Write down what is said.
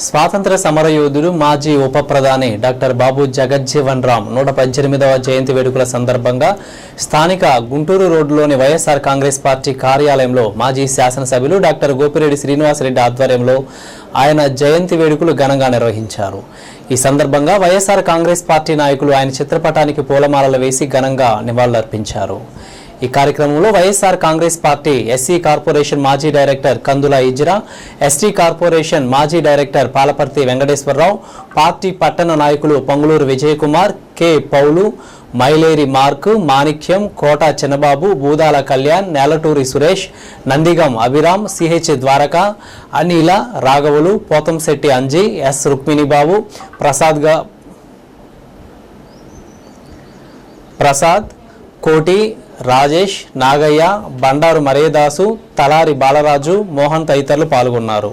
స్వాతంత్ర సమరయోధుడు మాజీ ఉప ప్రధాని డాక్టర్ బాబు జగజ్జీవన్ రామ్ 118వ జయంతి వేడుకల సందర్భంగా స్థానిక గుంటూరు రోడ్డులోని వైఎస్ఆర్ కాంగ్రెస్ పార్టీ కార్యాలయంలో మాజీ శాసనసభ్యులు డాక్టర్ గోపిరెడ్డి శ్రీనివాసరెడ్డి ఆధ్వర్యంలో ఆయన జయంతి వేడుకలు ఘనంగా నిర్వహించారు. ఈ సందర్భంగా వైఎస్ఆర్ కాంగ్రెస్ పార్టీ నాయకులు ఆయన చిత్రపటానికి పూలమాలలు వేసి ఘనంగా నివాళులర్పించారు. ఈ కార్యక్రమంలో YSR Congress party SC corporation మాజీ డైరెక్టర్ కందుల ఇజ్రా, ఎస్టీ కార్పొరేషన్ మాజీ డైరెక్టర్ పాలపర్తి వెంకటేశ్వరరావు, పార్టీ పట్టణ నాయకులు పొంగులూరు విజయకుమార్, కె పౌలు, మైలేరి మార్క్, మాణిక్యం, కోట చిన్నబాబు, బూదాల కళ్యాణ్, నేలటూరి సురేష్, నందిగం అభిరామ్, సిహెచ్ ద్వారక, అనిల రాఘవులు, పోతంశెట్టి అంజీ, ఎస్ రుక్మిణిబాబు, ప్రసాద్, కోటి రాజేష్, నాగయ్య, బండారు మరేదాసు, తలారి బాలరాజు, మోహన్ తదితరులు పాల్గొన్నారు.